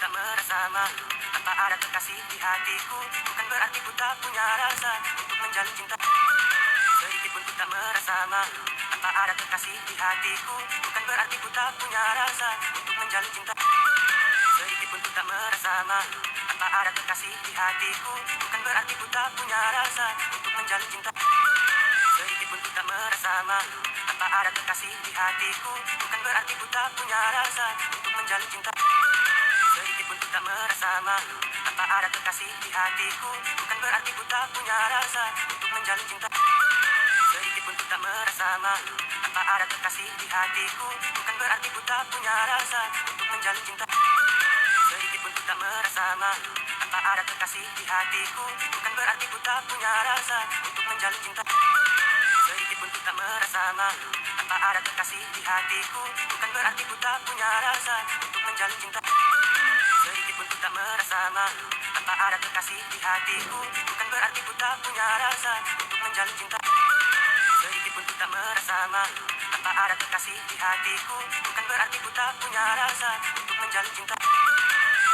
tak merasa malu tanpa ada kekasih di hatiku. Bukan berarti ku tak punya rasa untuk menjalin cinta. Sedikit pun ku tak merasa malu tanpa ada kekasih di hatiku. Bukan berarti ku tak punya rasa untuk menjalin cinta. Sedikit pun ku tak merasa malu tanpa ada kekasih di hatiku. Bukan berarti ku tak punya rasa untuk menjalin cinta. Sedikit pun ku tak merasa malu tanpa ada kekasih di hatiku. Bukan berarti ku tak punya rasa untuk menjalin cinta. Sedikit pun ku tak merasa malu tanpa ada kekasih di hatiku. Bukan berarti ku tak punya rasa untuk menjalin cinta. Sedikit pun ku tak merasa malu tanpa ada kekasih di hatiku. Bukan berarti ku tak punya rasa untuk menjalin cinta. Sedikit pun ku tak merasa malu tanpa ada kekasih di hatiku. Bukan berarti ku tak punya rasa untuk menjalin cinta. Sedikit pun ku tak merasa malu tanpa ada kekasih di hatiku. Bukan berarti ku tak punya rasa untuk menjalin cinta. Sedikit pun ku tak merasa malu tanpa ada kekasih di hatiku. Bukan berarti ku tak punya rasa untuk menjalin cinta. Sedikit pun ku tak merasa malu tanpa ada kekasih di hatiku. Bukan berarti ku tak punya rasa untuk menjalin cinta.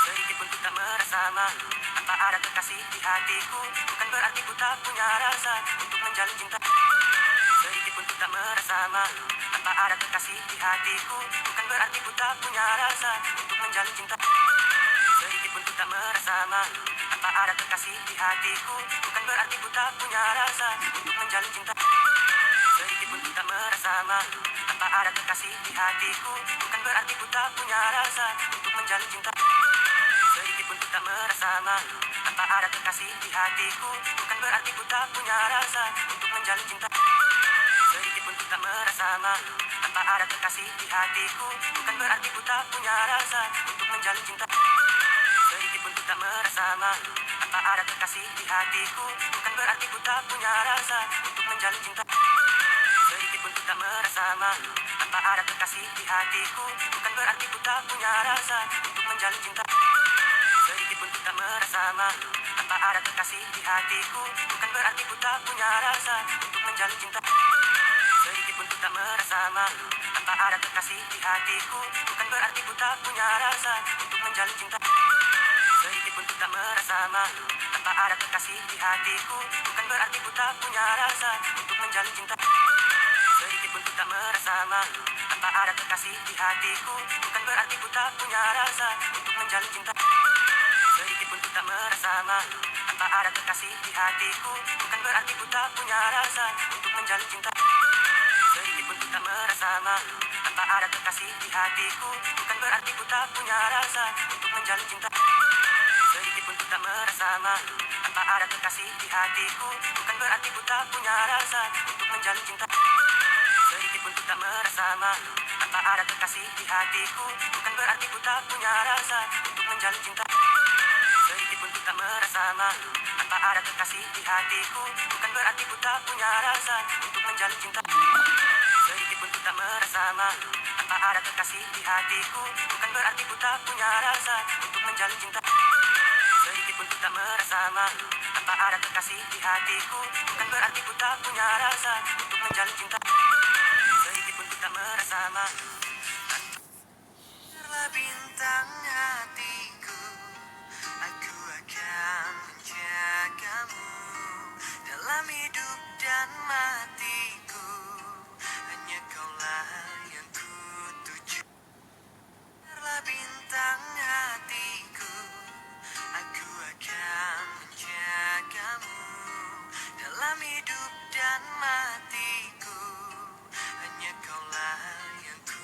Sedikit pun ku tak merasa malu tanpa ada kekasih di hatiku. Bukan berarti ku tak punya rasa untuk menjalin cinta. Sedikit pun ku tak merasa malu tanpa ada kekasih di hatiku. Bukan berarti ku tak punya rasa untuk menjalin cinta. Sedikit pun ku tak merasa malu tanpa ada kekasih di hatiku. Bukan berarti ku tak punya rasa untuk menjalin cinta. Sedikit pun ku tak merasa malu tanpa ada kekasih di hatiku. Bukan berarti ku tak punya rasa untuk menjalin cinta. Sedikit pun ku tak merasa malu tanpa ada kekasih di hatiku. Bukan berarti ku tak punya rasa untuk menjalin cinta. Sedikit pun ku tak merasa malu tanpa ada kekasih di hatiku. Bukan berarti ku tak punya rasa untuk menjalin cinta. Sedikit pun ku tak merasa malu tanpa ada kekasih di hatiku. Bukan berarti ku tak punya rasa untuk menjalin cinta. Sedikit pun ku tak merasa malu tanpa ada kekasih di hatiku. Bukan berarti ku tak punya rasa untuk menjalin cinta. Sedikit pun ku tak merasa malu tanpa ada kekasih di hatiku. Bukan berarti ku tak punya rasa untuk menjalin cinta. Sedikit pun ku tak merasa malu tanpa ada kekasih di hatiku. Bukan berarti ku tak punya rasa untuk menjalin cinta. Sedikit pun ku tak merasa malu tanpa ada kekasih di hatiku. Bukan berarti ku tak punya rasa untuk menjalin cinta. Sedikit pun ku tak merasa malu tanpa ada kekasih di hatiku. Bukan berarti ku tak punya rasa untuk menjalin cinta. Sedikit pun ku tak merasa malu tanpa ada kekasih di hatiku. Bukan berarti ku tak punya rasa untuk menjalin cinta. Sedikit pun ku tak merasa malu tanpa ada kekasih di hatiku. Bukan berarti ku tak punya rasa untuk menjalin cinta. Sedikit pun ku tak merasa malu tanpa ada kekasih di hatiku. Bukan berarti ku tak punya rasa untuk menjalin cinta. Sedikit pun ku tak merasa malu tanpa ada kekasih di hatiku. Bukan berarti ku tak punya rasa untuk menjalin cinta. Sedikit pun ku tak merasa malu tanpa ada kekasih di hatiku. Bukan berarti ku tak punya rasa untuk menjalin cinta. Sedikit pun ku tak merasa malu tanpa ada kekasih di hatiku. Bukan berarti ku tak punya rasa untuk menjalin cinta. Sedikit pun ku tak merasa malu tanpa ada kekasih di hatiku. Bukan berarti ku tak punya rasa untuk menjalin cinta. Sedikit pun ku tak merasa malu. Biarlah bintang hatiku, aku akan menjagamu dalam hidup dan matiku. Hanya kaulah yang ku tuju. Biarlah bintang hatiku, aku akan menjagamu dalam hidup dan matiku. Hanya kaulah yang ku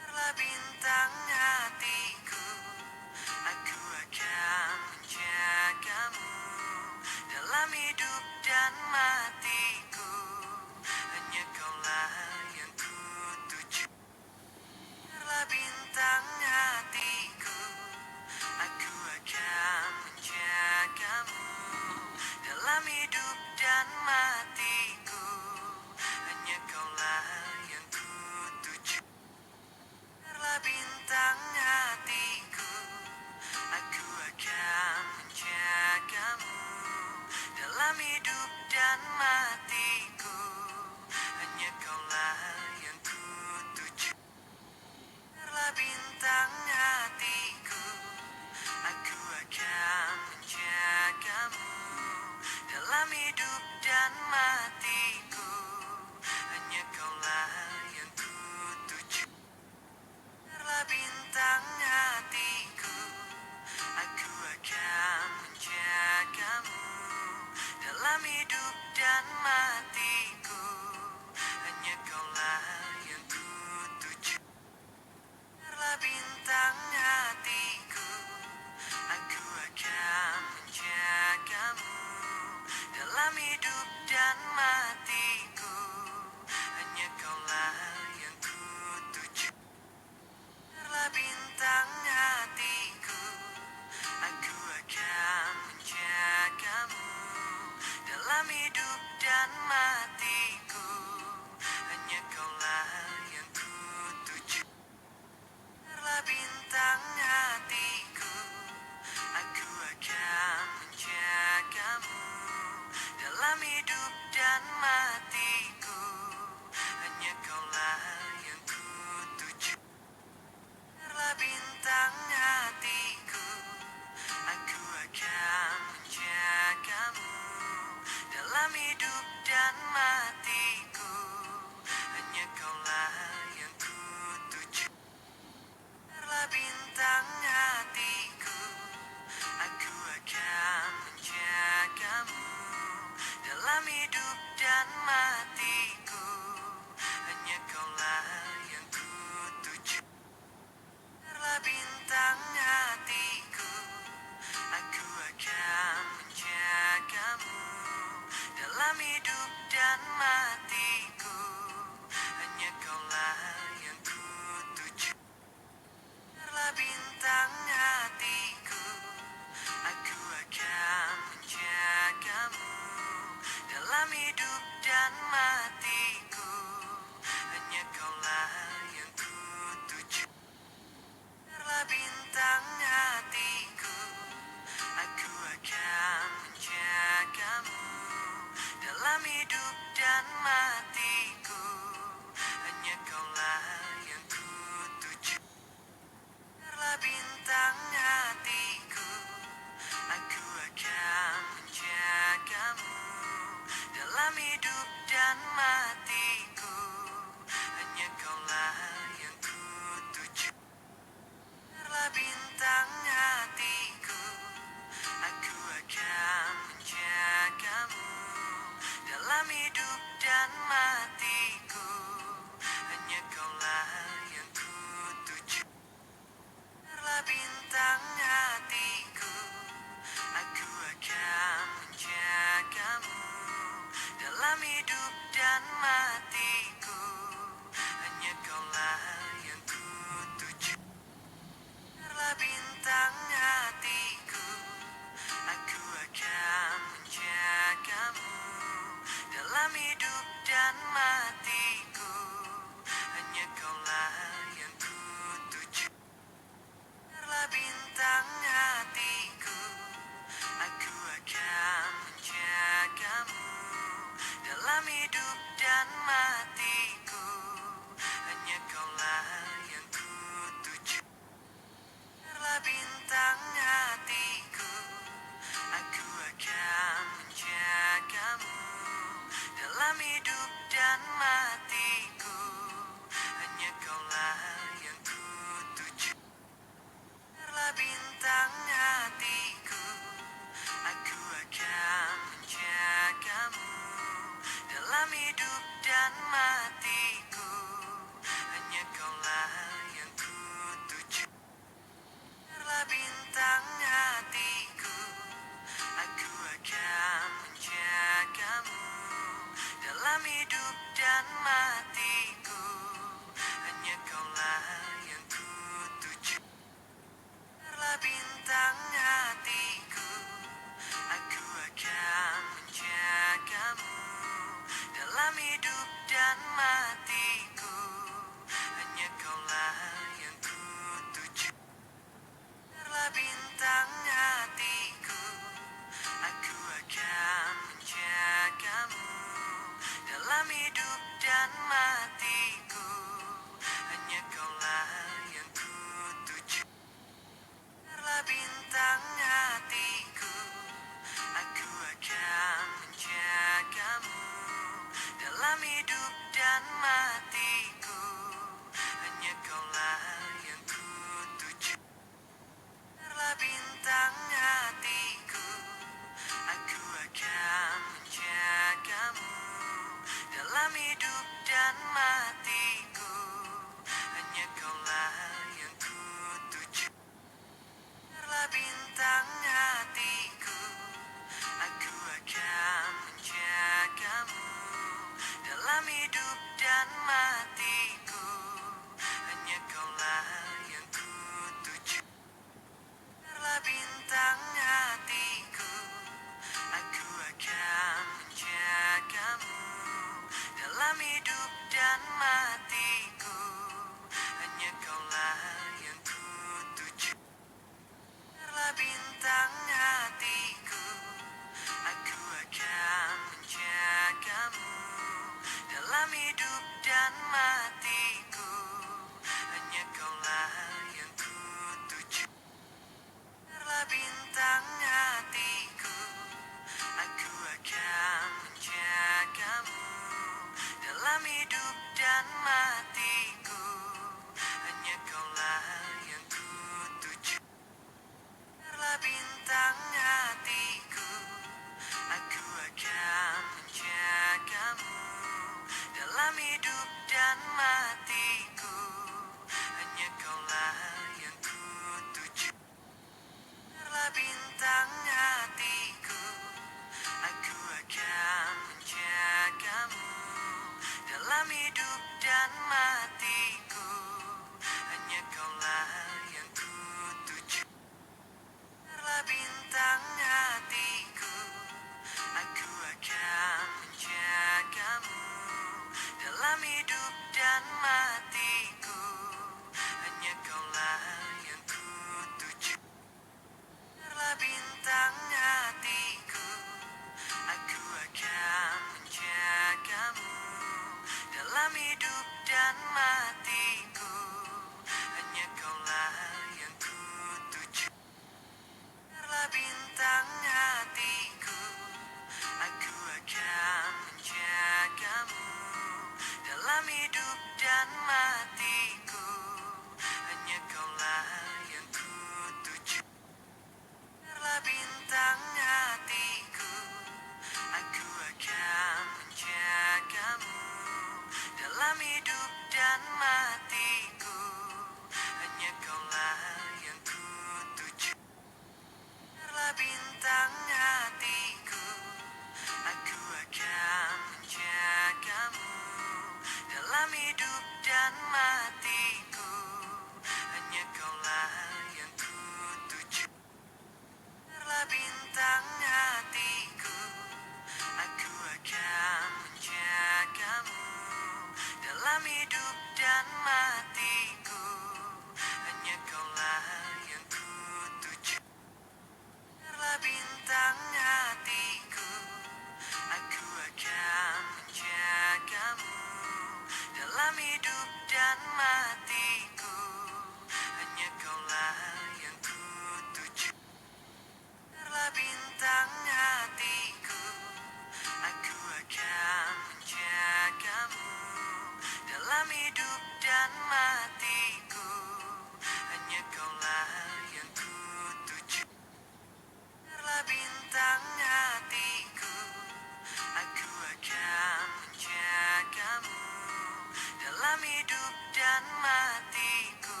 matiku,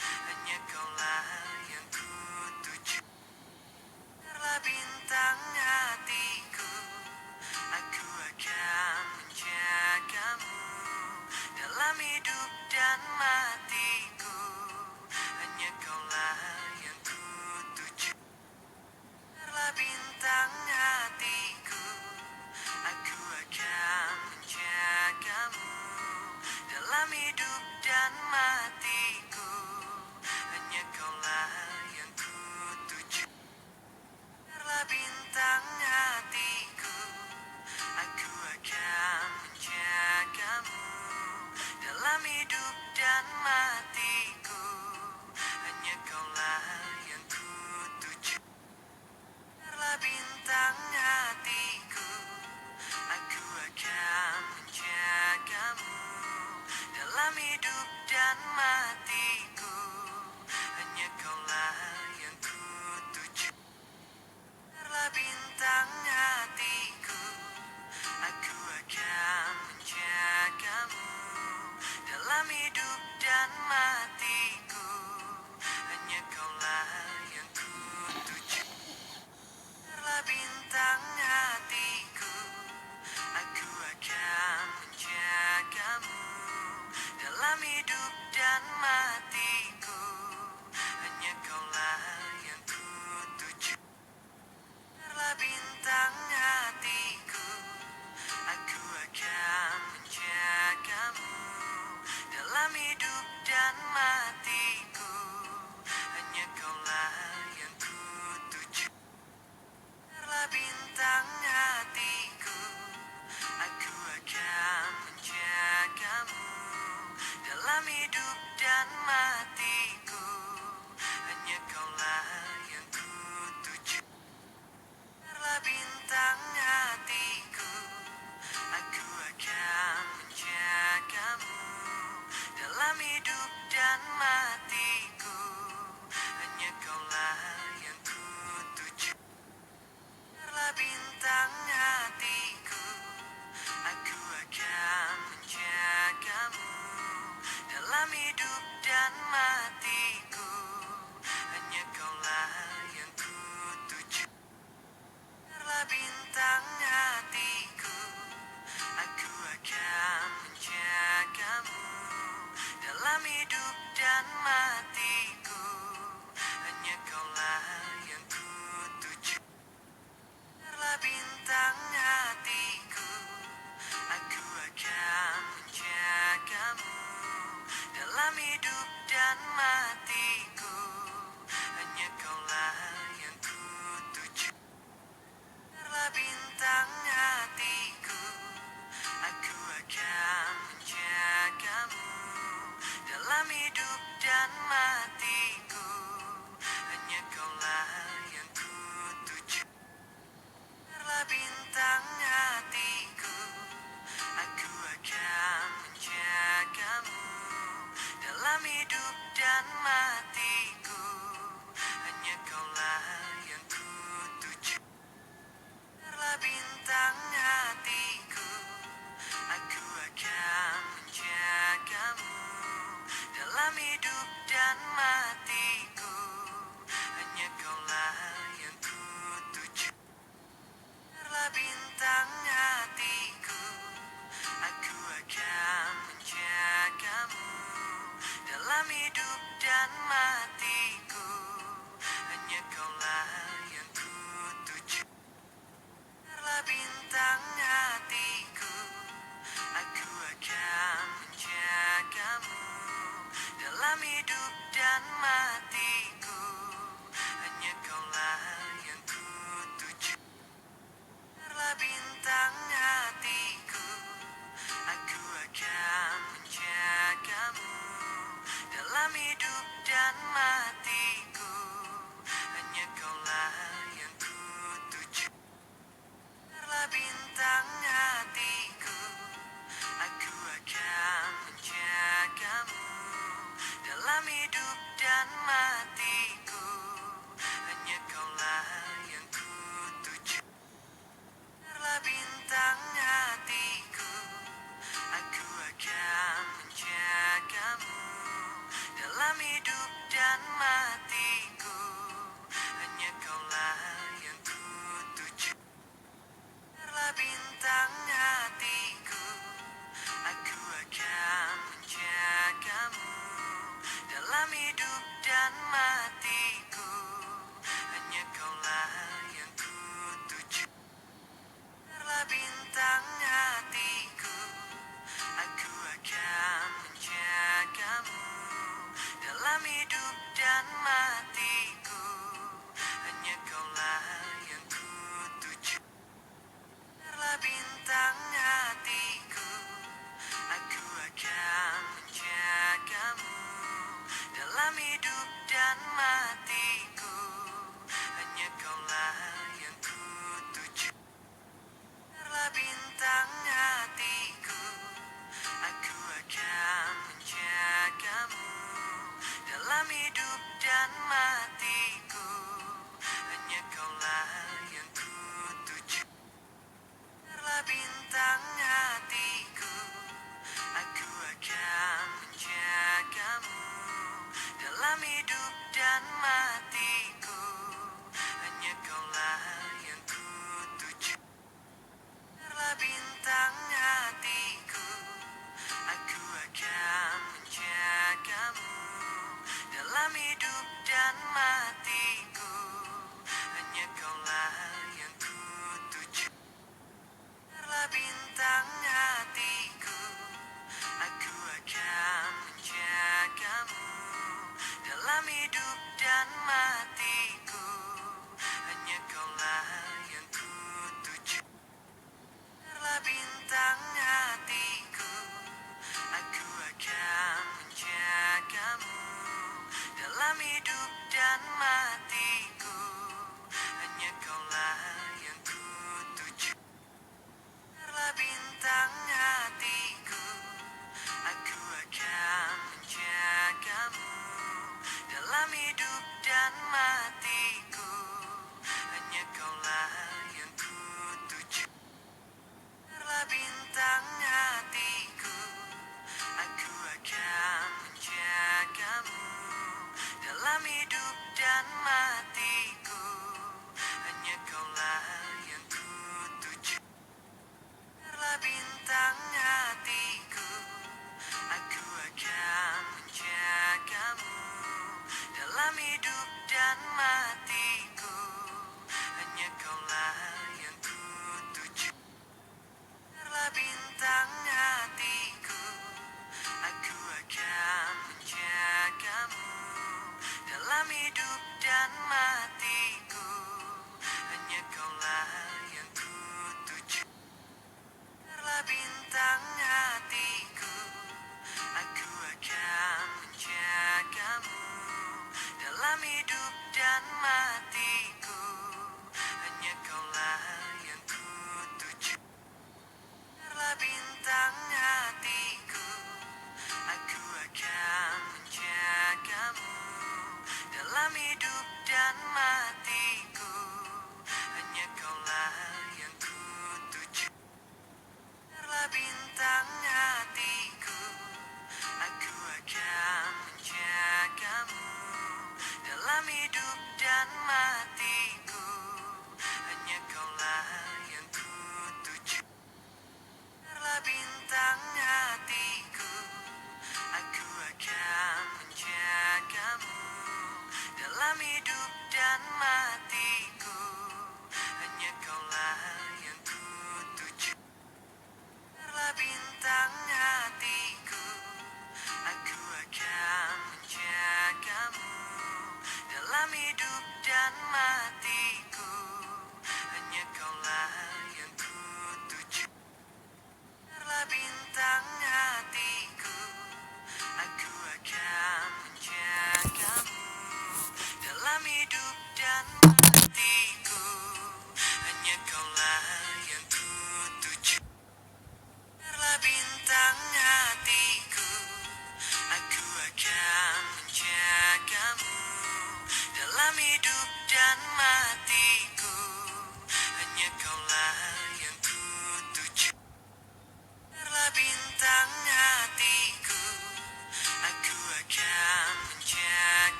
hanya kaulah yang ku tuju. Biarlah bintang hatiku, aku akan menjagamu dalam hidup dan matiku, hanya kaulah yang ku tuju. Biarlah bintang hatiku, aku akan menjagamu dalam hidup dan matiku, hanya kaulah yang ku tuju. Biarlah bintang hatiku, aku akan menjagamu dalam hidup dan matiku, hanya kaulah yang ku tuju. Biarlah bintang hatiku, aku akan menjagamu dalam hidup dan matiku, hanya kaulah yang ku tuju. Biarlah bintang hatiku, aku akan menjagamu dalam hidup dan matiku, hanya kaulah yang ku tuju. Biarlah bintang hatiku, aku akan menjagamu dalam hidup dan matiku, hanya kaulah yang ku tuju. Biarlah bintang hatiku, aku akan menjagamu dalam hidup dan matiku, hanya kaulah yang ku tuju. Biarlah bintang hatiku, aku akan menjagamu dalam hidup dan matiku, hanya kaulah yang ku tuju. Biarlah bintang hatiku, aku akan menjagamu dalam hidup dan matiku, hanya kaulah yang ku tuju. Biarlah bintang hatiku, aku akan menjagamu dalam hidup dan matiku, hanya kaulah yang ku tuju. Biarlah bintang hatiku, aku akan menjagamu dalam hidup dan matiku, hanya kaulah yang ku tuju. Biarlah bintang hatiku, aku akan menjagamu dalam hidup dan matiku, hanya kaulah yang ku tuju. Biarlah bintang hatiku, aku akan menjagamu dalam hidup dan matiku, hanya kaulah yang ku tuju. Biarlah bintang hatiku, aku akan menjagamu dalam hidup dan matiku, hanya kaulah yang ku tuju. Biarlah bintang hatiku, aku akan menjagamu dalam hidup dan matiku, hanya kaulah yang ku tuju. Biarlah bintang hatiku, aku akan menjagamu dalam hidup dan matiku, hanya kaulah yang ku tuju. Biarlah bintang hatiku, aku akan menjagamu dalam hidup dan matiku, hanya kaulah yang ku tuju. Biarlah bintang hatiku, aku akan menjagamu dalam hidup dan matiku, hanya kaulah yang ku tuju. Biarlah bintang hatiku, aku akan menjagamu dalam hidup dan matiku, hanya kaulah yang ku tuju. Biarlah bintang hatiku, aku akan menjagamu dan matiku, hanya kaulah yang ku tuju. Biarlah bintang hatiku, aku akan menjagamu dalam hidup dan matiku, hanya kaulah yang ku tuju. Biarlah bintang hatiku, aku akan menjagamu dalam hidup dan matiku, hanya kaulah yang ku tuju. Biarlah bintang hatiku, aku akan menjagamu dalam hidup dan matiku, hanya kaulah yang ku tuju. Biarlah bintang hatiku, aku akan menjagamu dalam hidup dan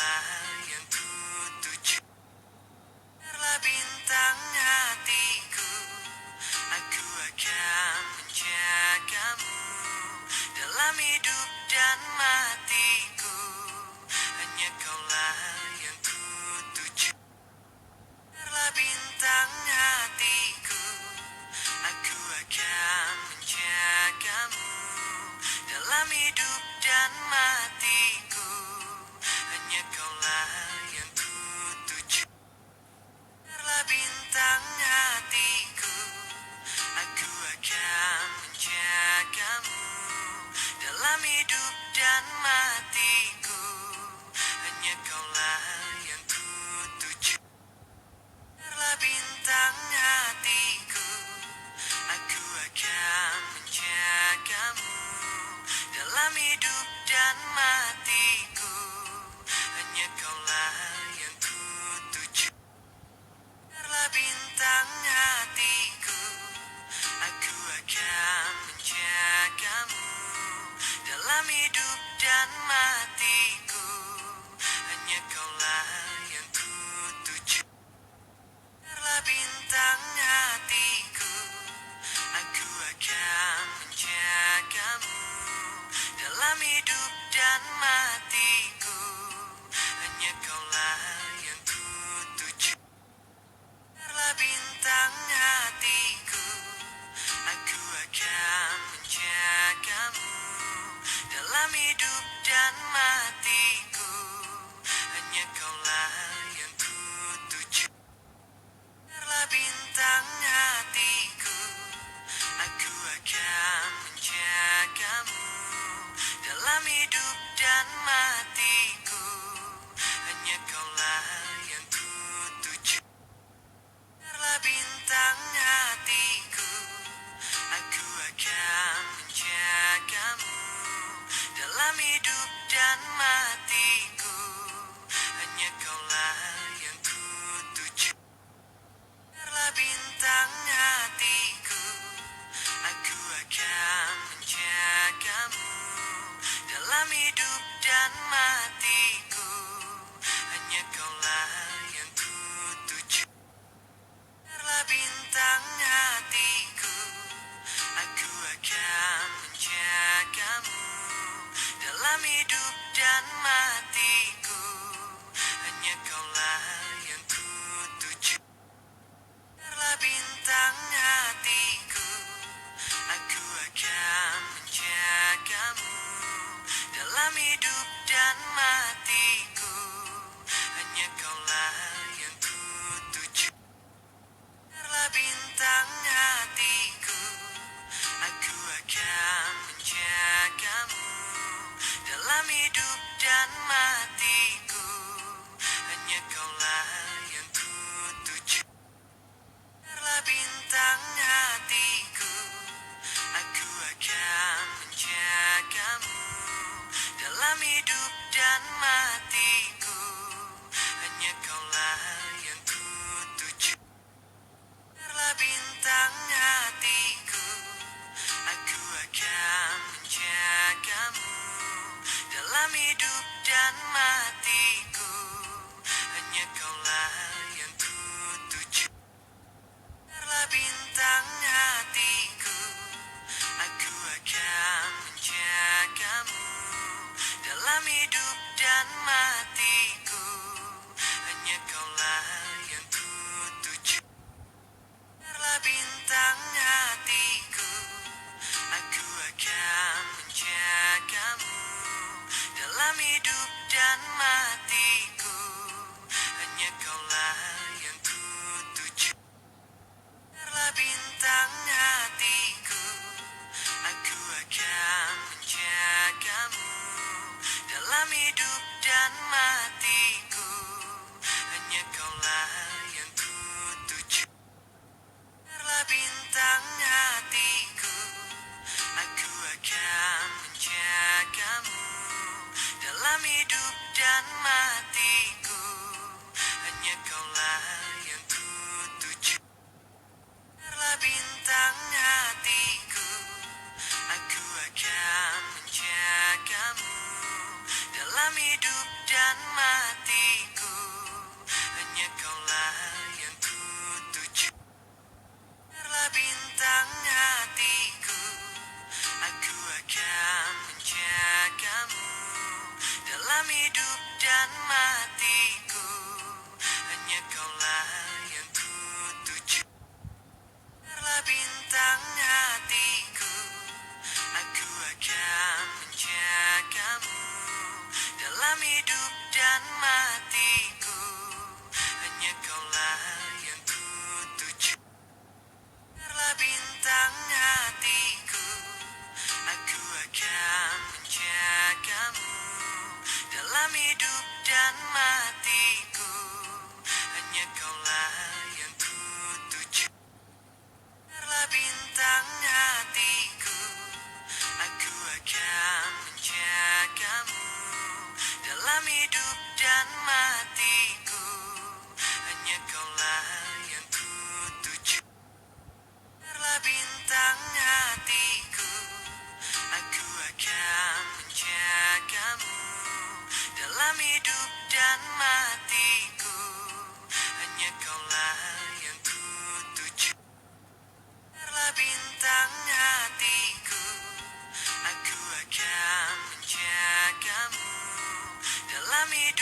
kaulah yang ku tuju. Biarlah bintang hatiku, aku akan menjagamu dalam hidup dan matiku. Hanya kaulah yang ku tuju. Biarlah bintang hatiku, aku akan menjagamu dalam hidup dan matiku. Hanya kaulah yang ku tuju. Biarlah bintang hatiku, aku akan menjagamu dalam hidup dan matiku. Hanya kaulah yang ku tuju. Biarlah bintang hatiku, aku akan menjagamu dalam hidup dan matiku. Hanya kaulah yang ku tuju. Biarlah bintang hatiku, aku akan menjagamu dalam hidup dan matiku. Hanya kaulah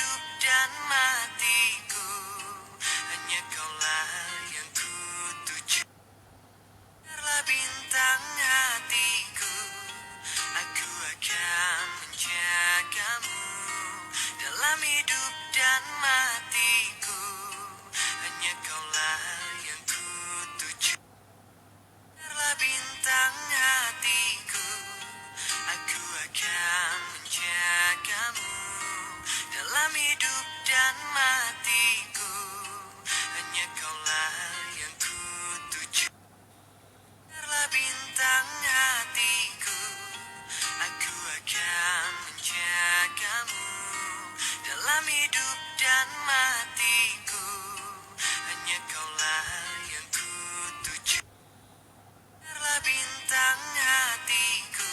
hidup dan matiku, hanya kaulah yang ku tuju. Biarlah bintang hatiku, aku akan menjagamu dalam hidup dan matiku, hanya kaulah yang ku tuju. Biarlah bintang hatiku, aku akan menjagamu dalam hidup dan matiku, hanya kaulah yang ku tuju. Biarlah bintang hatiku, aku akan menjagamu dalam hidup dan matiku, hanya kaulah yang ku tuju. Biarlah bintang hatiku,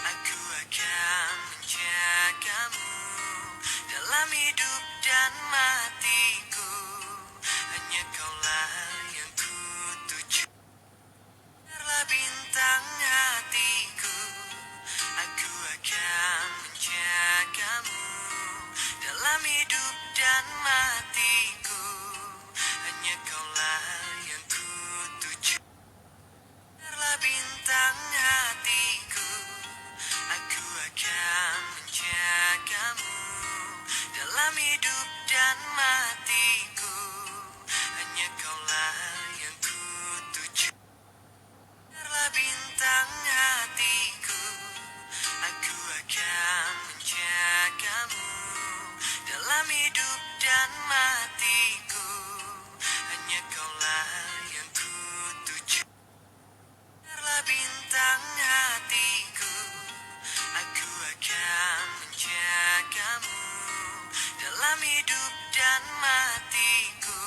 aku akan menjagamu dalam hidup dan matiku, hanya kaulah yang ku tuju. Biarlah bintang hatiku, aku akan menjagamu dalam hidup dan matiku, hanya kaulah yang ku tuju. Biarlah bintang hatiku, aku akan menjagamu dalam hidup dan matiku, hanya kaulah yang ku tuju. Biarlah bintang hatiku, aku akan menjagamu dalam hidup dan matiku, hanya kaulah yang ku tuju. Biarlah bintang hatiku, aku akan menjagamu dalam hidup dan matiku,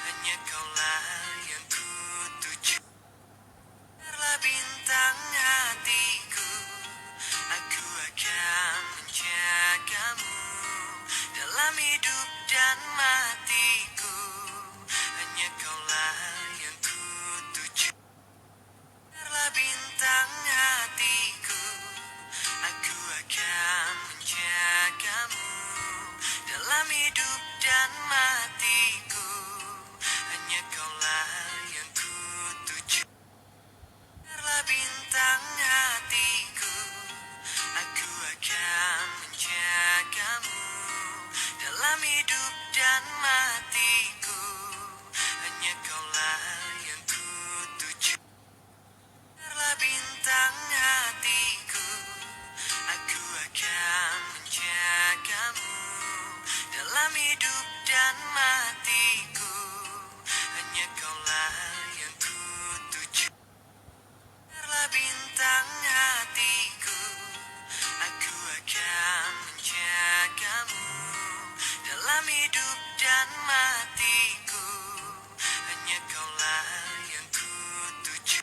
hanya kaulah yang ku tuju. Biarlah bintang hatiku, aku akan menjagamu dalam hidup dan matiku, hanya kaulah yang ku tuju. Biarlah bintang hatiku, aku akan menjagamu dalam hidup dan matiku, hanya kaulah yang ku tuju. Biarlah bintang hatiku, aku akan menjagamu dalam hidup dan matiku, hanya kaulah yang ku tuju. Biarlah bintang hatiku, aku akan menjagamu dalam hidup dan matiku, hanya kaulah yang ku tuju. Biarlah bintang hatiku, aku akan menjagamu dalam hidup dan matiku, hanya kaulah yang ku tuju.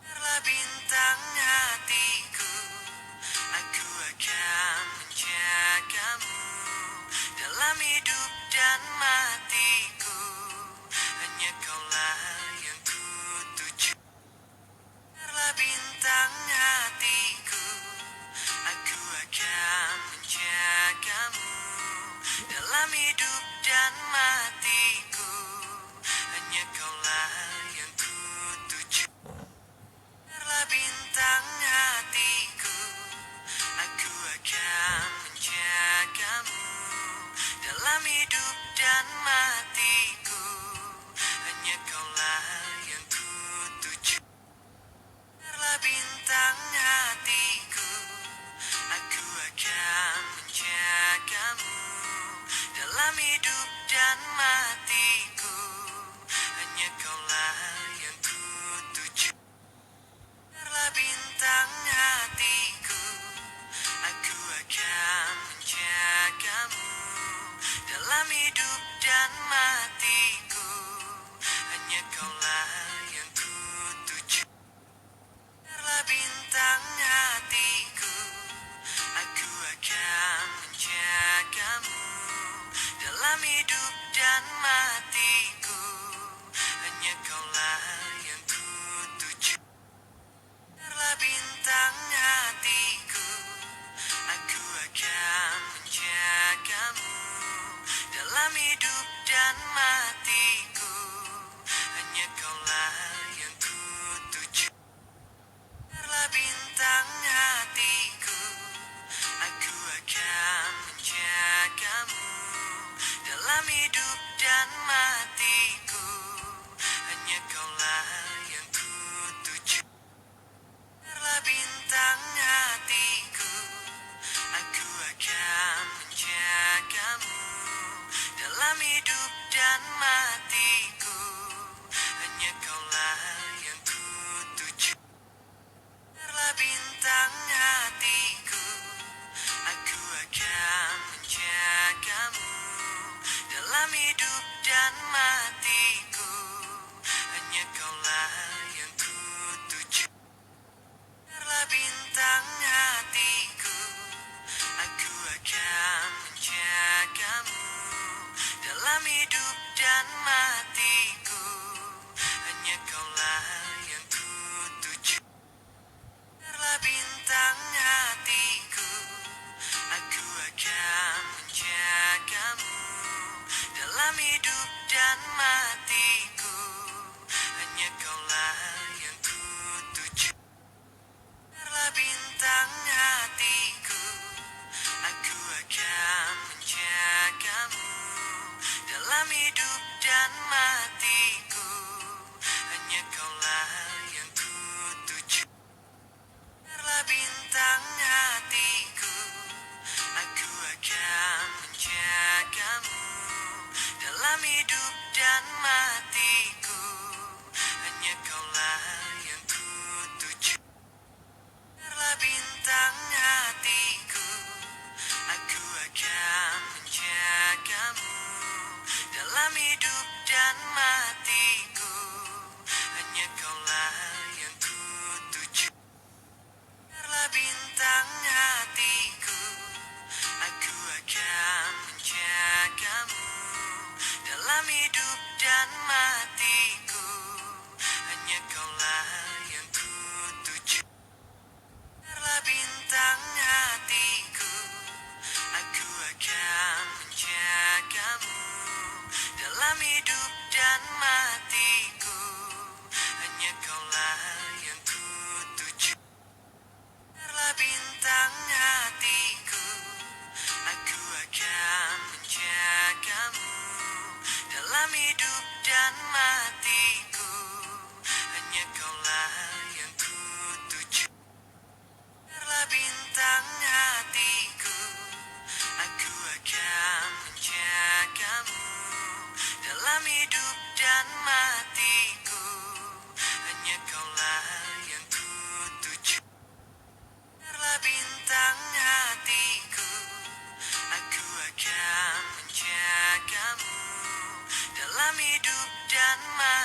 Biarlah bintang hatiku, aku akan menjagamu dalam hidup dan matiku, hanya kaulah yang ku tuju. Biarlah bintang hatiku, aku akan menjagamu dalam hidup dan matiku, hanya kaulah yang ku tuju. Biarlah bintang hatiku, aku akan menjagamu dalam hidup dan matiku, hanya kaulah yang ku tuju. Biarlah bintang hatiku, aku akan menjagamu dalam hidup dan matiku, hanya kaulah yang ku tuju. Biarlah bintang hatiku, aku akan menjagamu dalam hidup dan matiku, hanya kaulah yang ku tuju. Biarlah bintang hatiku, aku akan menjagamu dalam hidup dan matiku, hanya kaulah yang ku tuju. Biarlah bintang hatiku, aku akan menjagamu dan matiku, hanya kaulah yang ku tuju. Biarlah bintang hatiku, aku akan menjagamu dalam hidup dan matiku, hanya kaulah yang ku tuju. Biarlah bintang hatiku, aku akan menjagamu dalam hidup dan matiku, hanya kaulah yang ku tuju. Biarlah bintang hatiku, aku akan menjagamu dalam hidup dan matiku, hanya kaulah yang ku tuju. Biarlah bintang hatiku, aku akan menjagamu dalam hidup dan matiku, hanya kaulah yang ku tuju. Biarlah bintang hatiku, aku akan menjagamu dalam hidup dan matiku, hanya kaulah yang ku tuju. Biarlah bintang hatiku, aku akan menjagamu dalam hidup dan matiku, hanya kaulah yang ku tuju. Biarlah bintang hatiku, aku akan menjagamu dalam hidup dan matiku, hanya kaulah yang ku tuju. Biarlah bintang hatiku, aku akan menjagamu dalam hidup dan matiku, hanya kaulah yang ku tuju. Biarlah bintang hatiku, aku akan menjagamu dalam hidup dan matiku, hanya kaulah yang ku tuju. Biarlah bintang hatiku, aku akan menjagamu dalam hidup dan matiku, hanya kaulah yang ku tuju. Biarlah bintang hatiku, aku akan menjagamu dalam hidup dan matiku.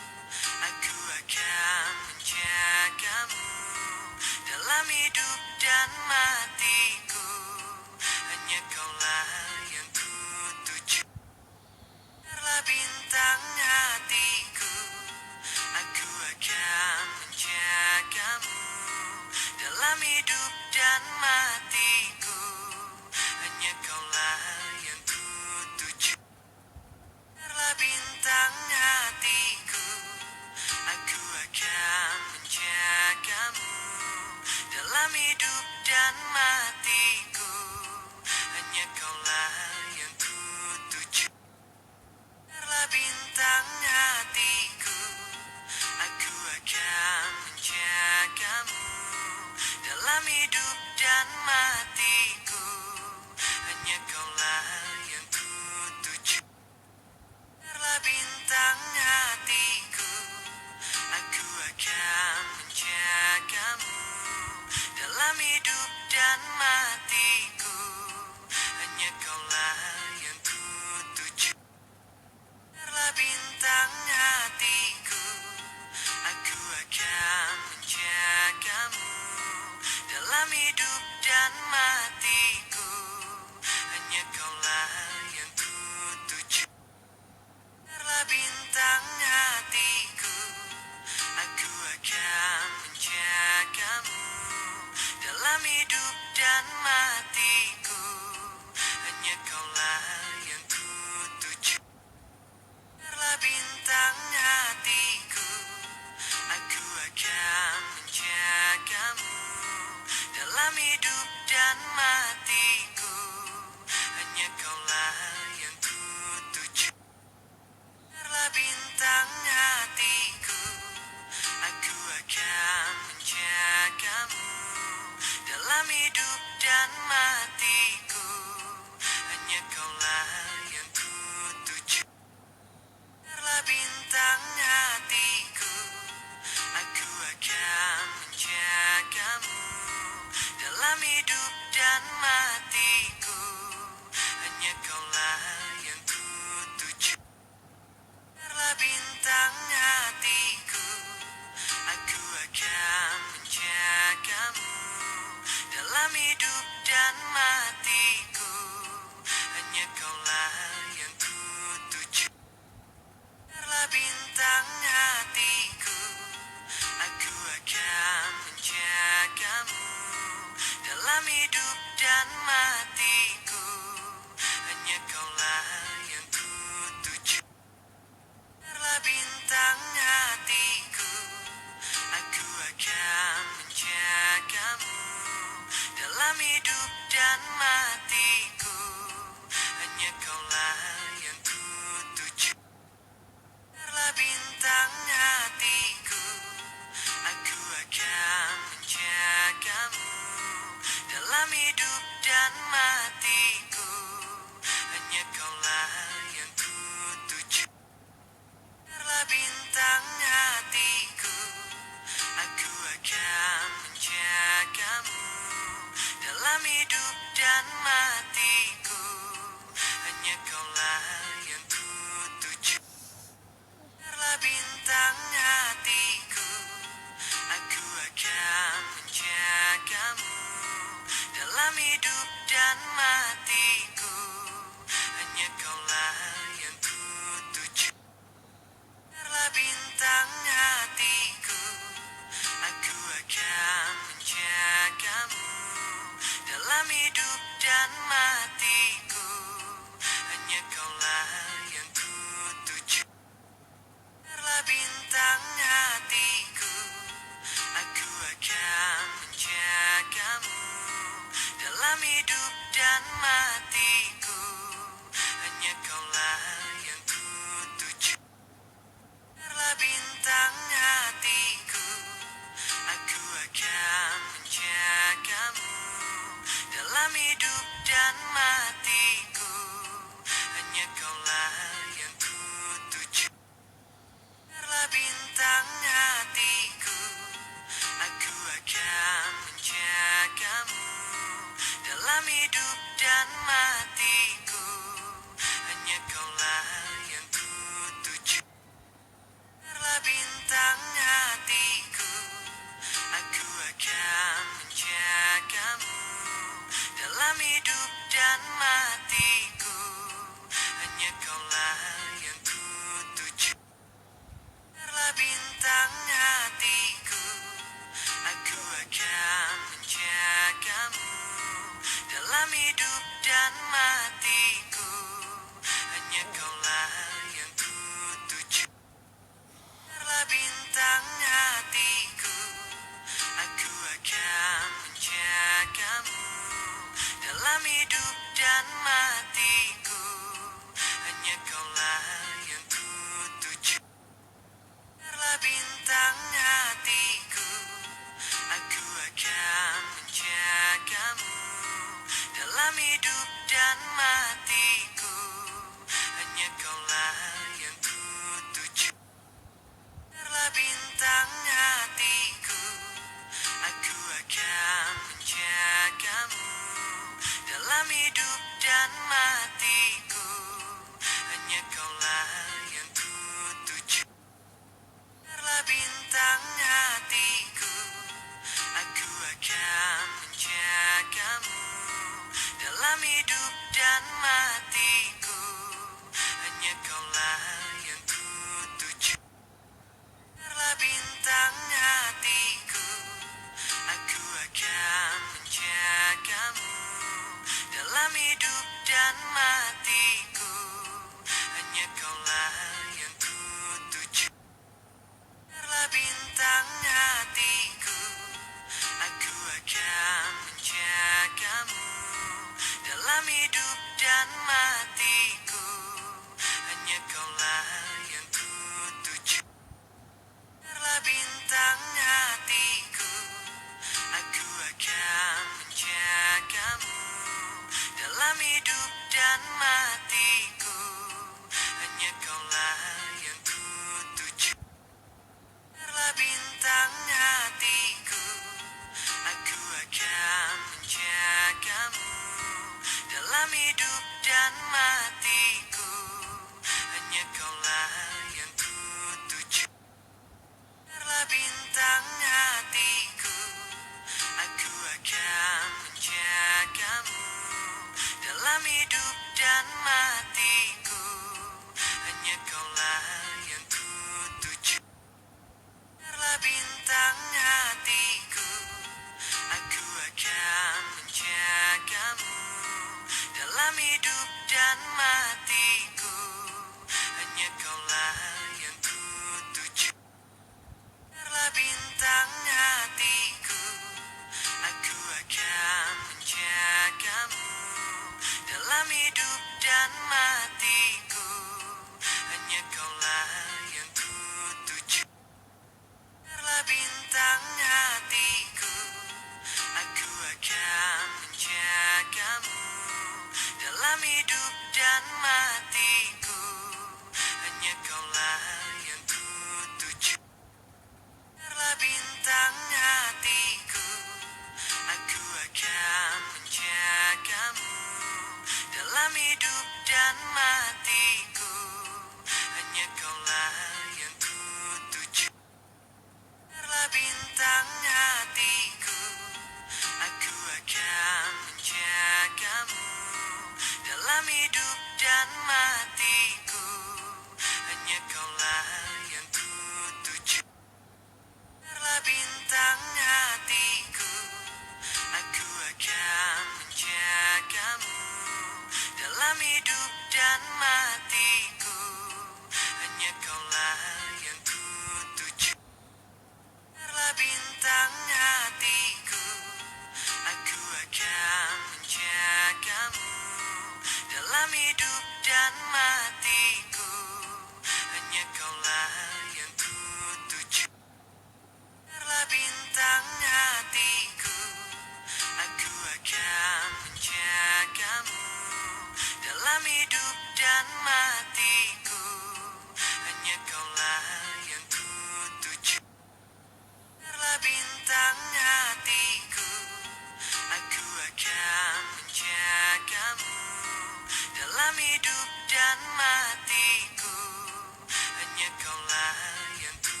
kaulah yang ku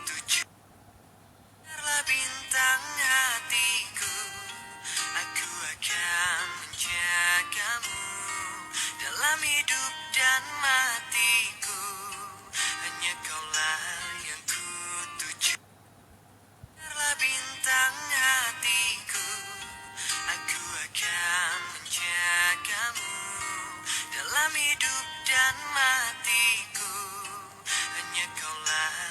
tuju. Biarlah bintang hatiku, aku akan menjagamu dalam hidup dan matiku. Hanya kaulah yang ku tuju. Biarlah bintang hatiku, aku akan menjagamu dalam hidup dan matiku. Hanya kaulah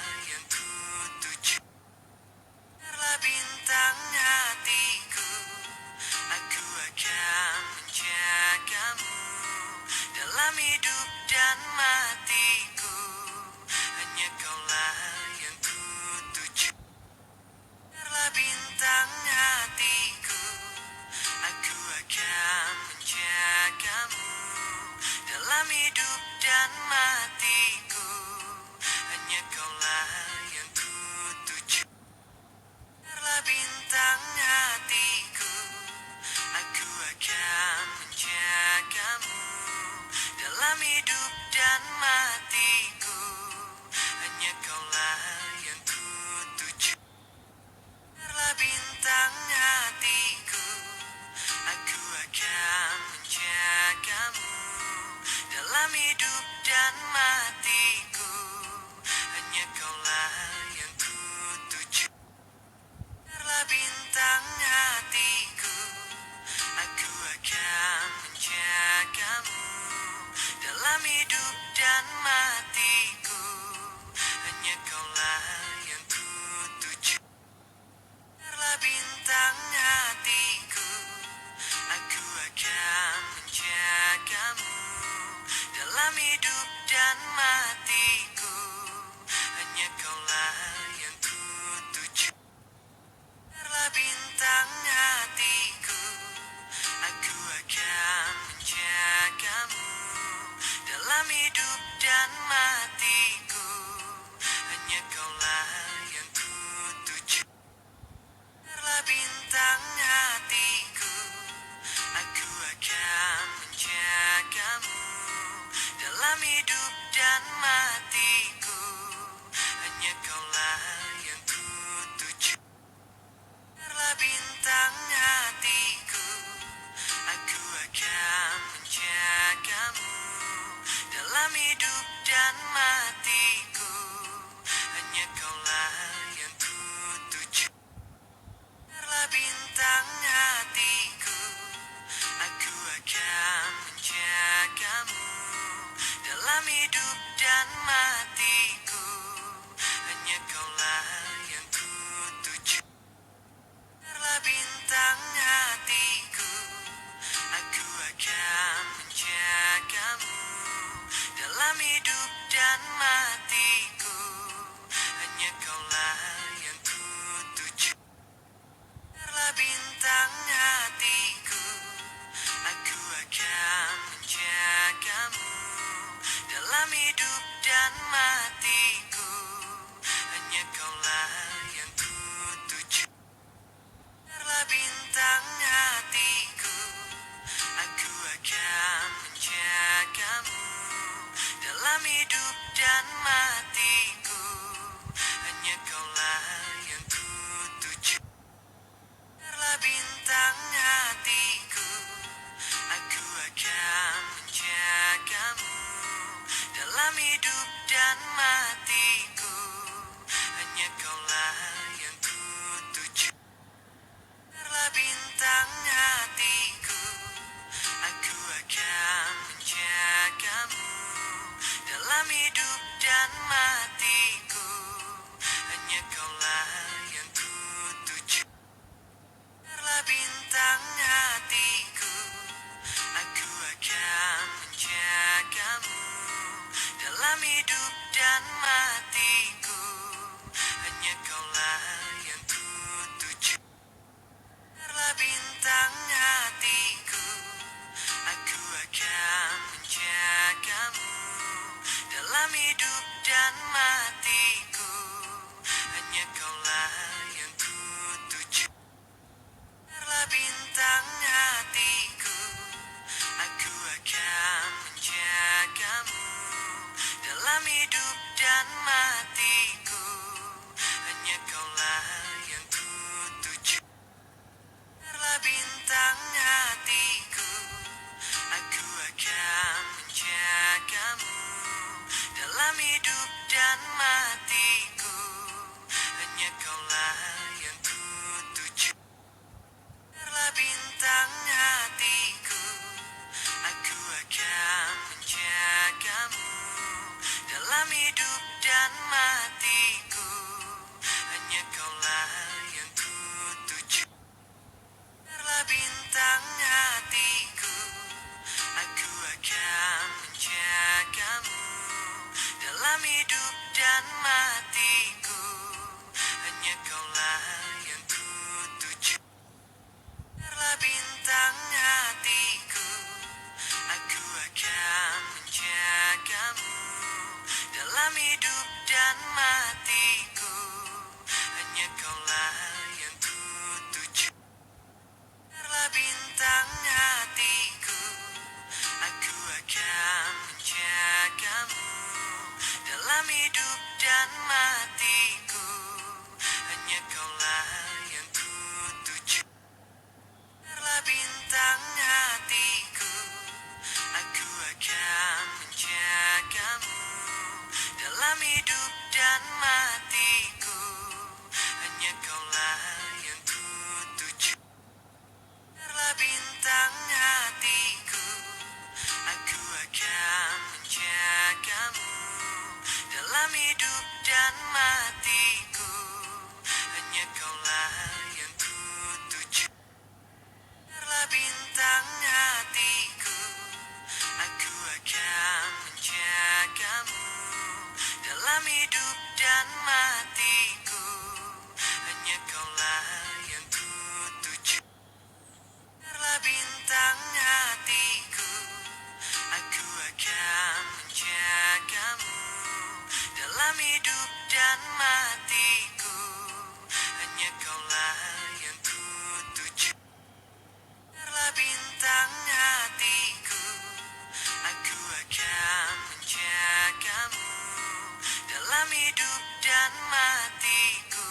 dan matiku,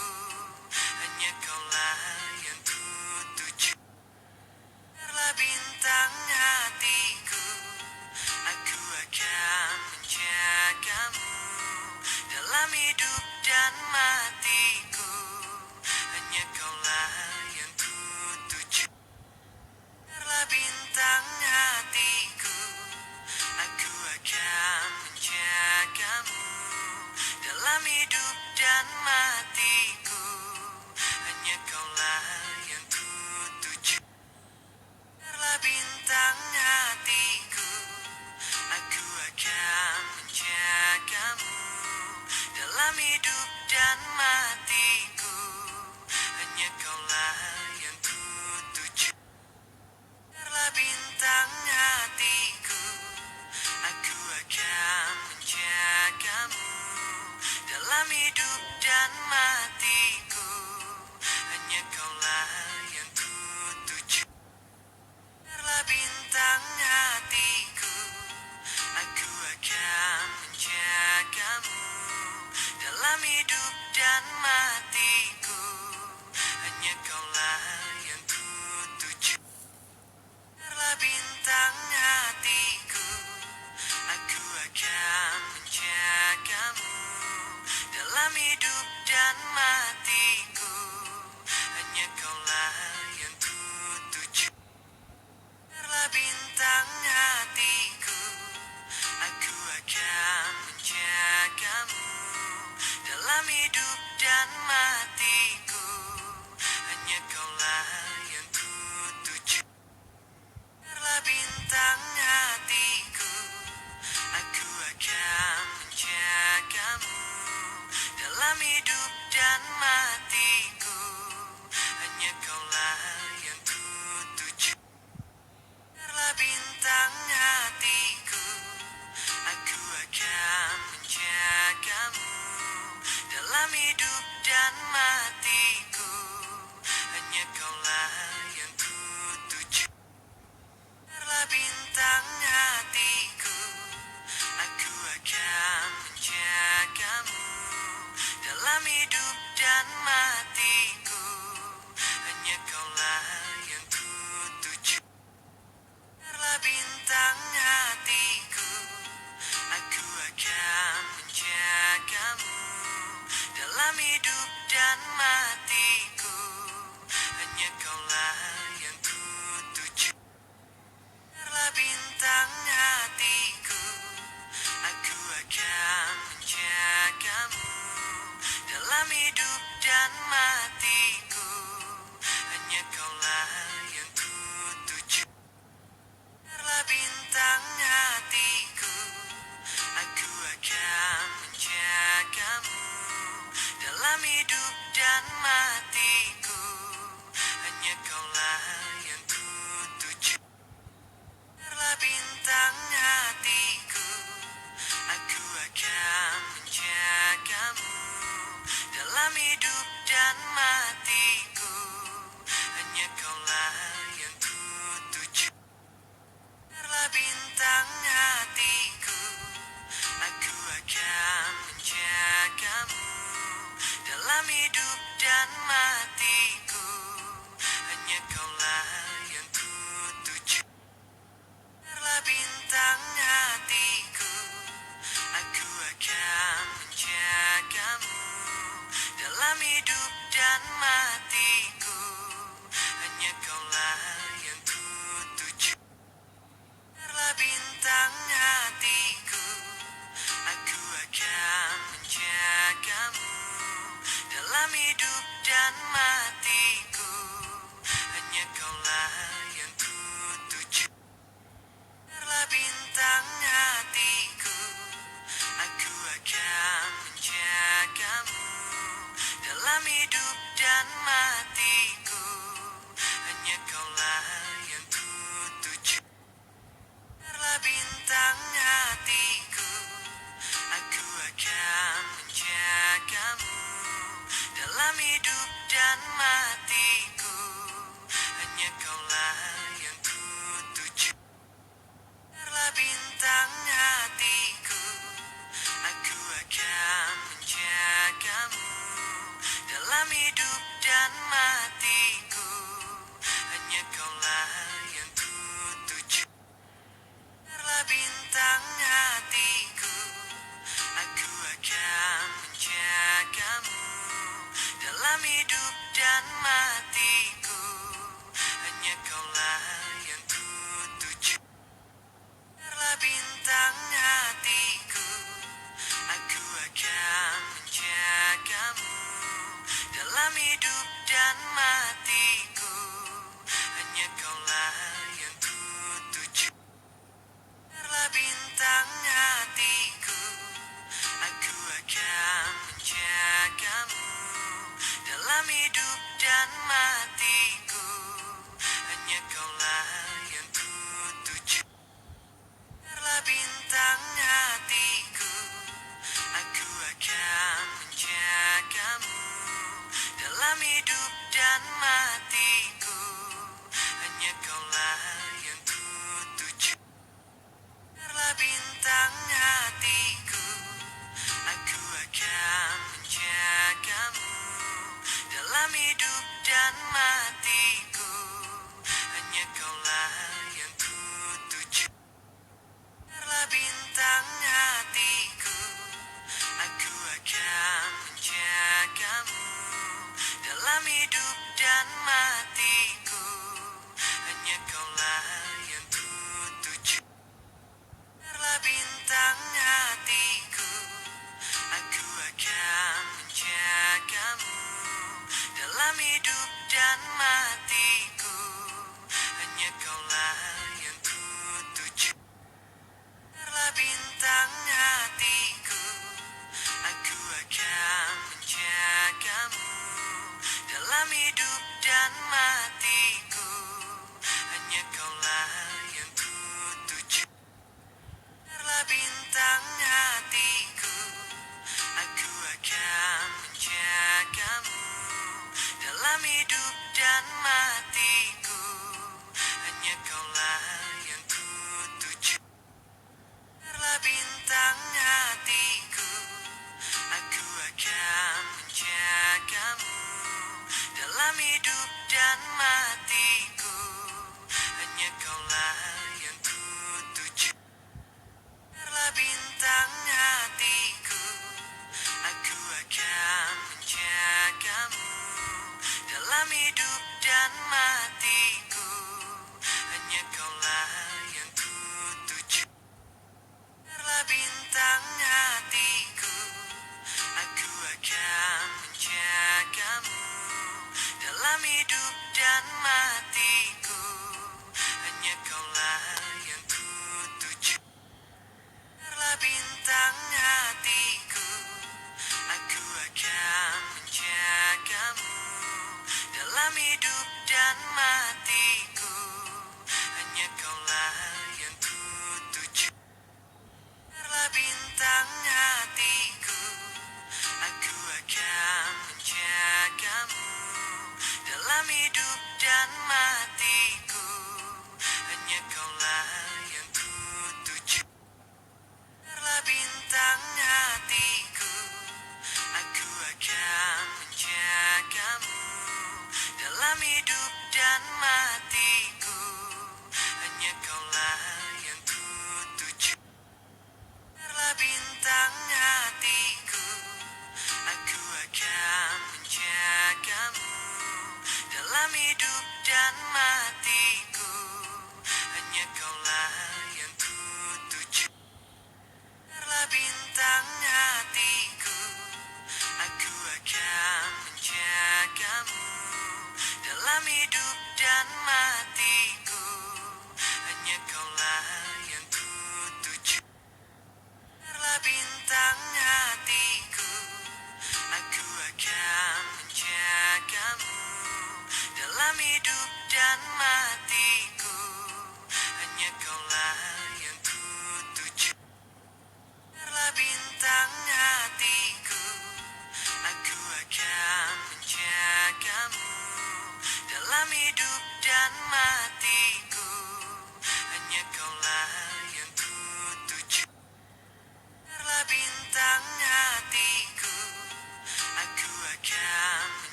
hanya kaulah yang ku tuju. Biarlah bintang hatiku, aku akan menjagamu dalam hidup dan matiku, hanya kaulah yang ku tuju. Biarlah bintang hatiku, aku akan menjagamu dalam hidup dan matiku, hanya kaulah yang ku tuju. Biarlah bintang hatiku, aku akan menjagamu dalam hidup dan matiku, hanya kaulah yang ku tuju. Biarlah bintang hatiku, aku akan menjagamu dalam hidup dan matiku, hanya kaulah yang ku tuju. Biarlah bintang hatiku, aku akan menjagamu dalam hidup dan matiku, hanya kaulah yang ku tuju. Biarlah bintang hatiku, aku akan menjagamu dalam hidup dan matiku, hanya kaulah yang ku tuju. Biarlah bintang hatiku, aku akan menjagamu dalam hidup dan matiku, hanya kaulah yang ku tuju. Biarlah bintang hatiku, aku akan menjagamu dalam hidup dan matiku, hanya kaulah yang ku tuju. Biarlah bintang hatiku, aku akan menjagamu dalam hidup dan matiku, hanya kaulah yang ku tuju. Biarlah bintang hatiku, aku akan menjagamu dalam hidup dan matiku, hanya kaulah yang ku tuju. Biarlah bintang hatiku, aku akan menjagamu dalam hidup dan matiku, hanya kaulah yang ku tuju. Biarlah bintang hatiku, aku akan menjagamu dalam hidup dan matiku, hanya kaulah yang ku tuju. Biarlah bintang hatiku, aku akan menjagamu dalam hidup dan matiku, hanya kaulah yang ku tuju. Biarlah bintang hatiku, aku akan menjagamu dalam hidup dan matiku, hanya kaulah yang ku tuju. Biarlah bintang hatiku, aku akan menjagamu dalam hidup dan matiku, hanya kaulah yang ku tuju. Biarlah bintang hatiku, aku akan menjagamu dalam hidup dan matiku, hanya kaulah yang ku tuju. Biarlah bintang hatiku, aku akan menjagamu dalam hidup dan matiku, hanya kaulah yang ku tuju. Biarlah bintang hatiku, aku akan menjagamu dalam hidup dan matiku, hanya kaulah yang ku tuju. Biarlah bintang hatiku, aku akan menjagamu dalam hidup dan dan matiku, hanya kaulah yang ku tuju. Biarlah bintang hatiku, aku akan menjagamu dalam hidup dan matiku, hanya kaulah yang ku tuju. Biarlah bintang hatiku, aku akan menjagamu dalam hidup dan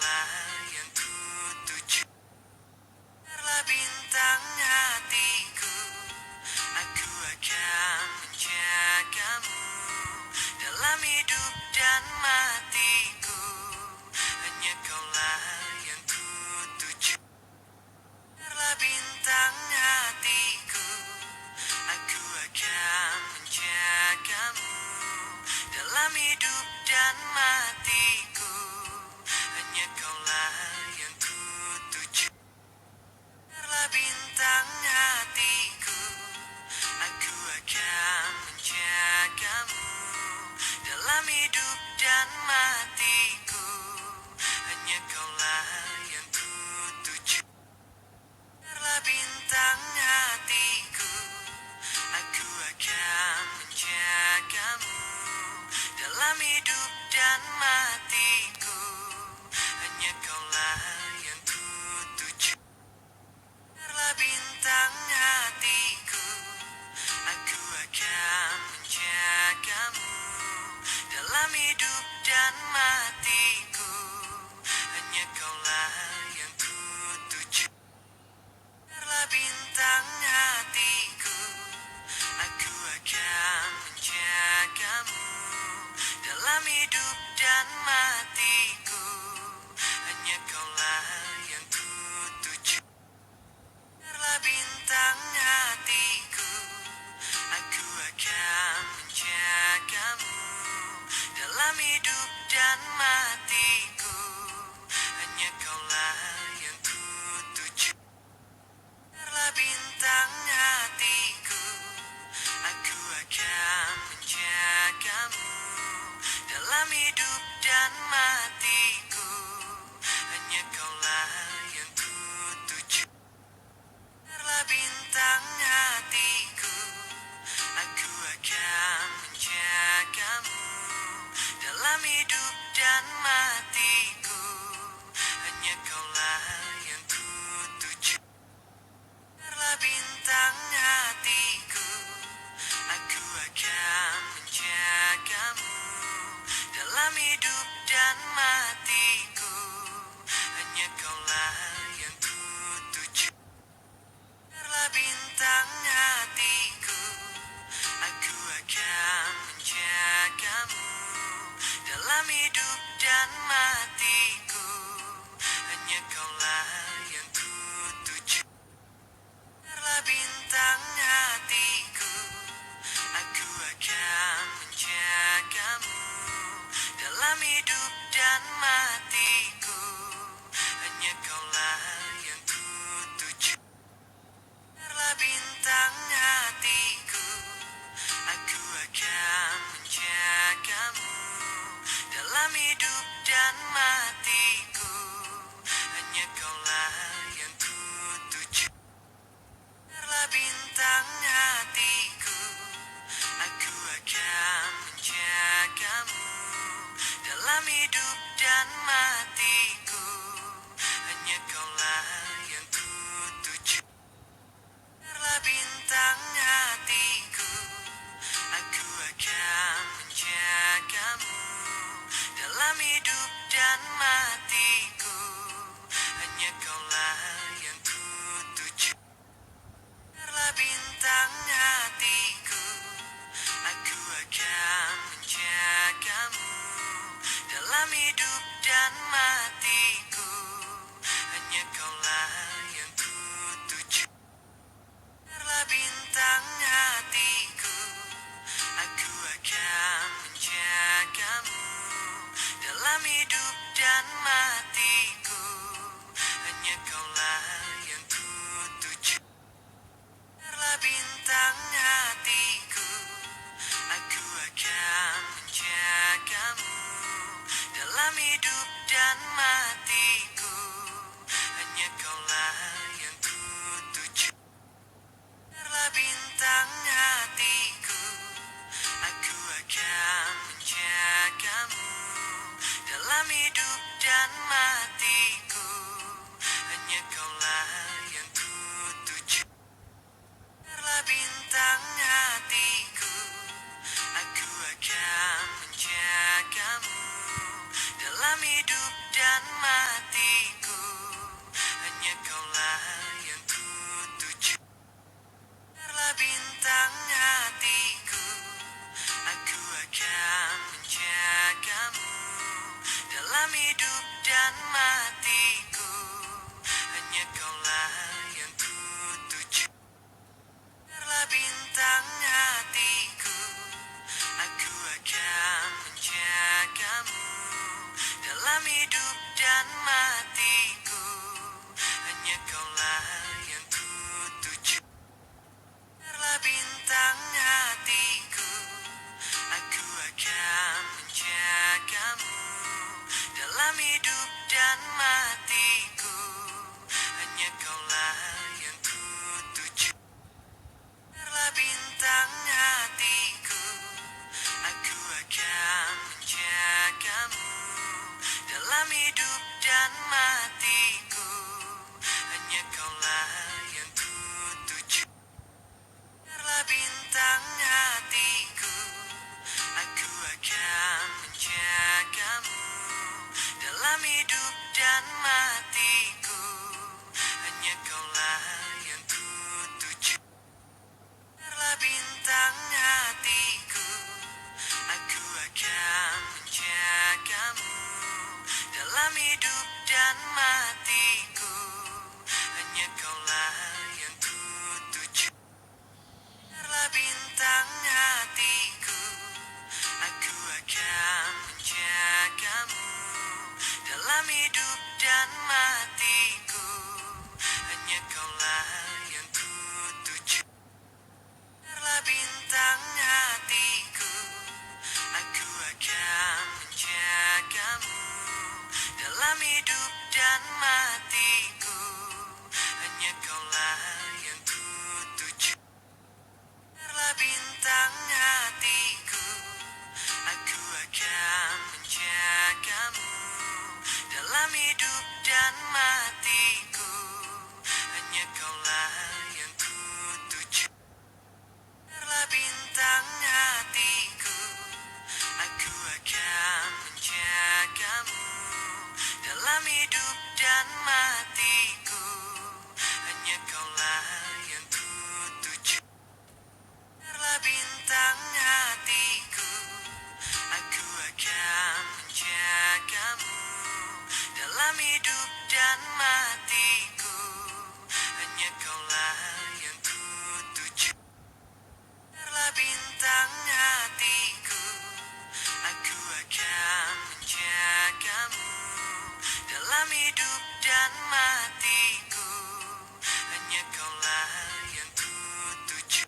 lah yang ku tuju. Biarlah bintang hatiku, aku akan menjagamu dalam hidup dan matiku. Hanya kaulah yang ku tuju. Biarlah bintang hatiku, aku akan menjagamu dalam hidup dan matiku. Hanya kaulah dan matiku, hanya kaulah yang ku tuju. Biarlah bintang hatiku, aku akan menjagamu dalam hidup dan matiku, hanya kaulah yang ku tuju. Biarlah bintang hatiku, aku akan menjagamu dalam hidup dan matiku, hanya kaulah yang ku tuju. Biarlah bintang hatiku, aku akan menjagamu dalam hidup dan matiku, hanya kaulah yang ku tuju. Biarlah bintang hatiku, aku akan menjagamu dalam hidup dan matiku, hanya kaulah yang ku tuju. Biarlah bintang hatiku, aku akan menjagamu dalam hidup dan matiku, hanya kaulah yang ku tuju.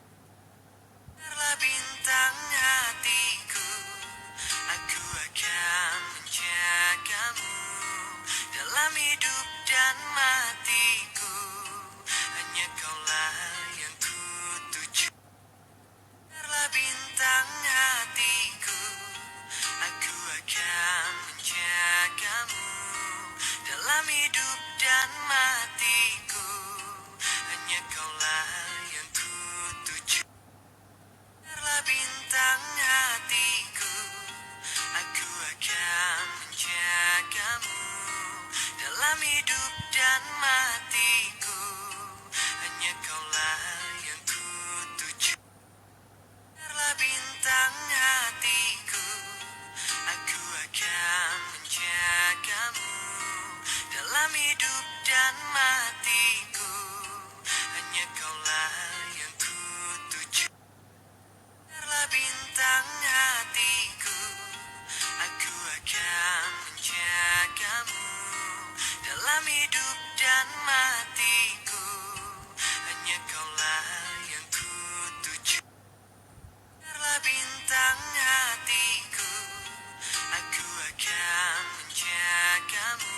Biarlah bintang hatiku, aku akan menjagamu dalam hidup dan matiku, hanya kaulah yang ku tuju. Biarlah bintang hatiku, aku akan menjagamu dalam hidup dan matiku, hanya kaulah yang ku tuju. Biarlah bintang hatiku, aku akan menjagamu dalam hidup dan matiku, hanya kaulah yang ku tuju. Biarlah bintang hatiku, aku akan menjagamu dalam hidup dan matiku, hanya kaulah yang ku tuju. Biarlah bintang hatiku, aku akan menjagamu dalam hidup dan matiku, hanya kaulah yang ku tuju. Biarlah bintang hatiku, aku akan menjagamu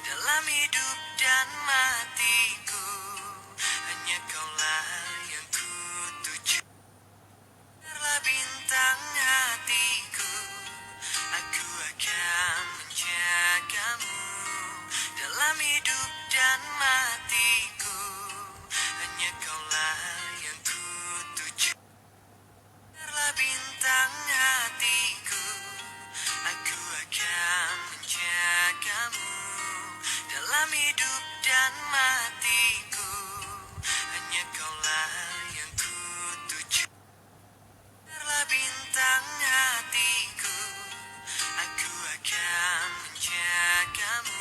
dalam hidup dan matiku, hanya kaulah yang ku tuju. Biarlah bintang hatiku, aku akan menjagamu dalam hidup dan matiku, hanya kaulah yang ku tuju. Biarlah bintang hatiku, aku akan menjagamu dalam hidup dan matiku, hanya kaulah yang ku tuju. Biarlah bintang hatiku, aku akan menjagamu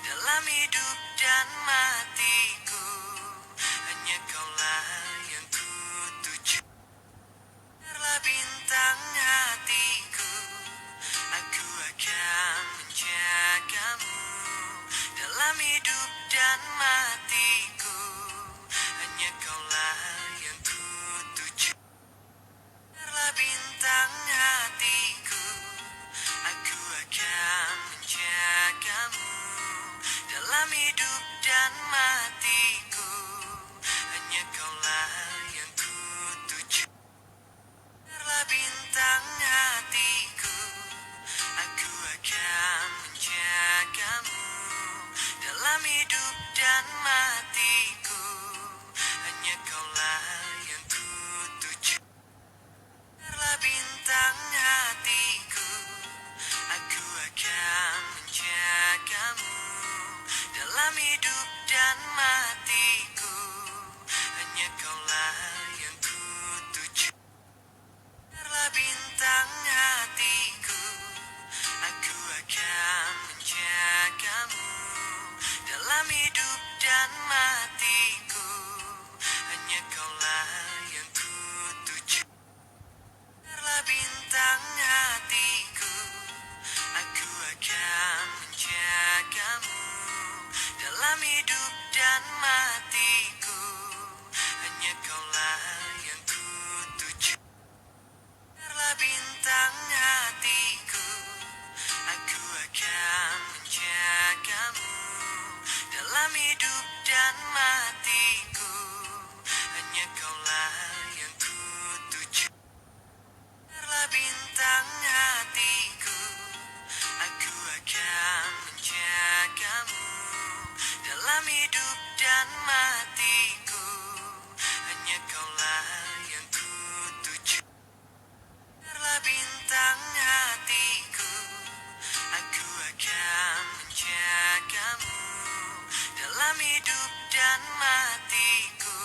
dalam hidup dan matiku, hanya kaulah yang ku tuju. Biarlah bintang hatiku, aku akan menjagamu dalam hidup dan matiku, hanya kaulah yang ku tuju. Biarlah bintang hatiku, aku akan menjagamu dalam hidup dan matiku, hanya kaulah yang ku tuju. Biarlah bintang hatiku, aku akan menjagamu dalam hidup dan matiku, hanya kaulah yang ku tuju. Biarlah bintang hatiku, aku akan menjagamu dalam hidup dan matiku, hanya kaulah yang ku tuju. Biarlah bintang hatiku, aku akan menjagamu dalam hidup dan matiku, hanya kaulah yang ku tuju. Biarlah bintang hatiku, aku akan menjaga hidup dan matiku, hanya kaulah yang ku tuju. Biarlah bintang hatiku, aku akan menjagamu. Dalam hidup dan matiku, hanya kaulah yang ku tuju. Biarlah bintang hatiku, aku akan menjagamu. Dalam hidup dan matiku, hanya kaulah yang ku tuju. Biarlah bintang hatiku, aku akan menjagamu. Dalam hidup dan matiku,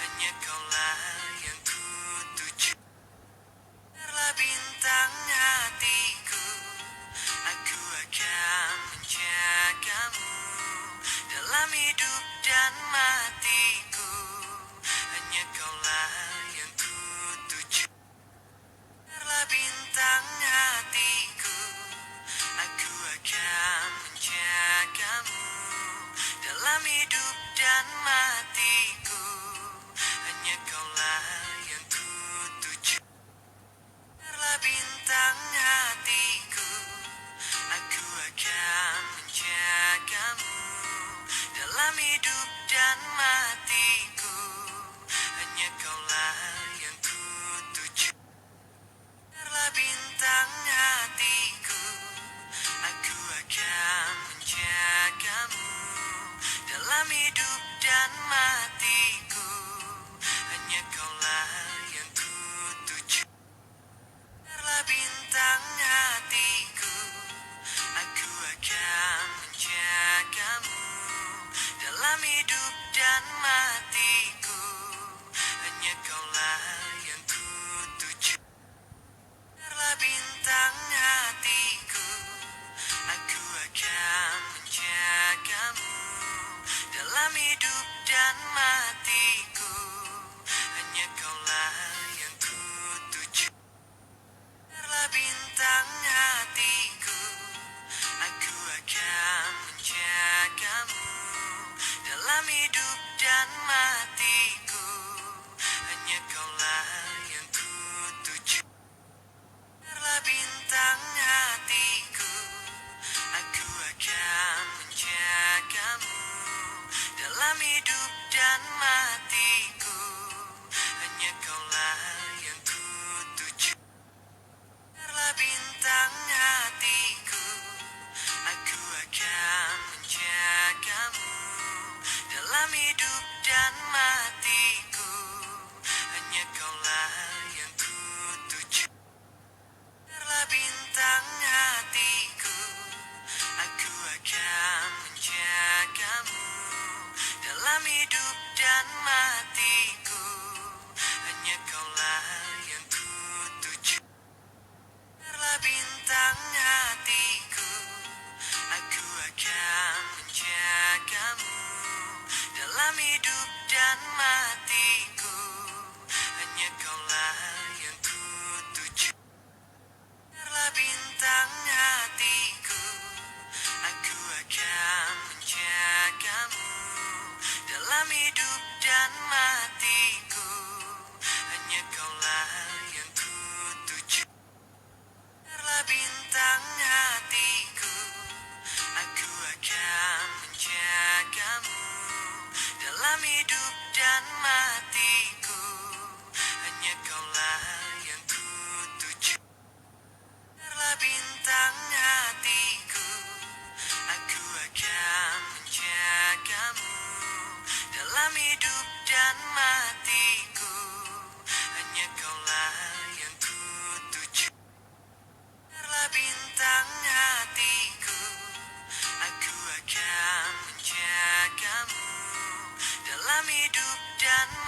hanya kaulah yang ku tuju. Biarlah bintang hatiku, aku akan menjagamu. Dalam hidup dan matiku, hanya kaulah yang ku tuju. Biarlah bintang hatiku, aku akan menjagamu. Dalam hidup dan matiku, hanya kaulah yang ku tuju. Biarlah bintang hatiku, aku akan menjagamu. Dalam hidup dan matiku, hanya kaulah yang ku tuju. Biarlah bintang hatiku, aku akan menjagamu. Dalam hidup dan mati